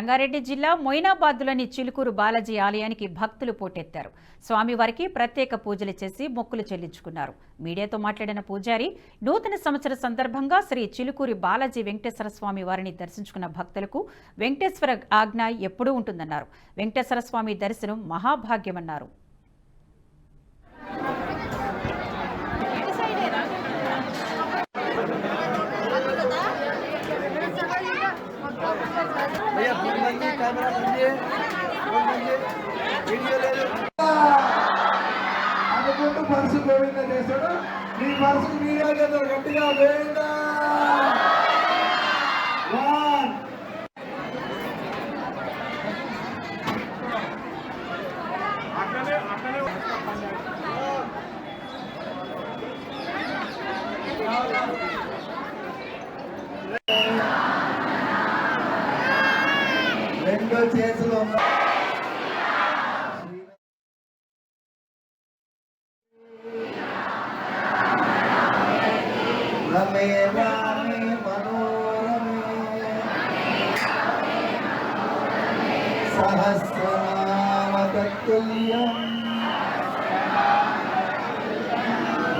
రంగారెడ్డి జిల్లా మొయినాబాద్లోని చిలుకూరు బాలాజీ ఆలయానికి భక్తులు పోటెత్తారు. స్వామివారికి ప్రత్యేక పూజలు చేసి మొక్కులు చెల్లించుకున్నారు. మీడియాతో మాట్లాడిన పూజారి, నూతన సంవత్సర సందర్భంగా శ్రీ చిలుకూరి బాలాజీ వెంకటేశ్వర స్వామి వారిని దర్శించుకున్న భక్తులకు వెంకటేశ్వర ఆజ్ఞ ఎప్పుడూ ఉంటుందన్నారు. వెంకటేశ్వర స్వామి దర్శనం మహాభాగ్యమన్నారు. అనుకుంటూ పరుసు గోవింద చేశాడు. నీ పరుసుకు మీరే కదా గట్టిగా వేయండి. రెండో చేతులు రమే రామే మనోరమే సహస్రనామ తత్తుల్యం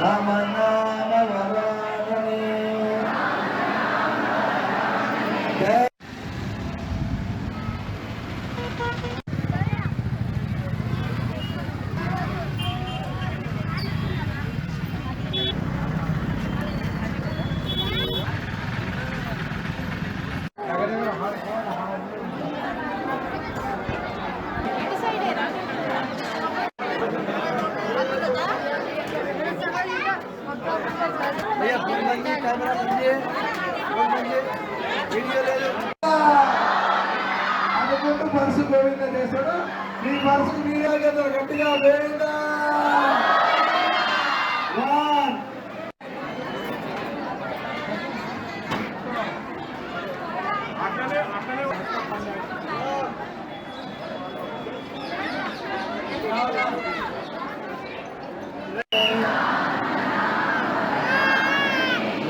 రామనామ వరానమే. అనుకుంటూ పరుసు గోవింద చేశాడు. నీ పరుసుకు మీరే కదా గట్టిగా వేయండి.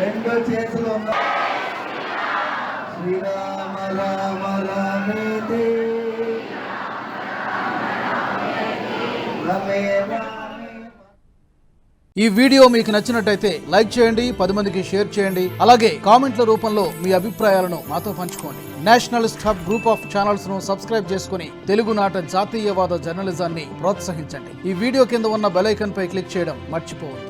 రెండో చేతులు శ్రీరామ రామ రామేతి రమే రామే. ఈ వీడియో మీకు నచ్చినట్టయితే లైక్ చేయండి, 10 మందికి షేర్ చేయండి. అలాగే కామెంట్ల రూపంలో మీ అభిప్రాయాలను మాతో పంచుకోండి. Nationalist hub group of channels ను సబ్స్క్రైబ్ చేసుకుని తెలుగునాట జాతీయవాద జర్నలిజాన్ని ప్రోత్సహించండి. ఈ వీడియో కింద ఉన్న బెల్ ఐకాన్ పై క్లిక్ చేయడం మర్చిపోవద్దు.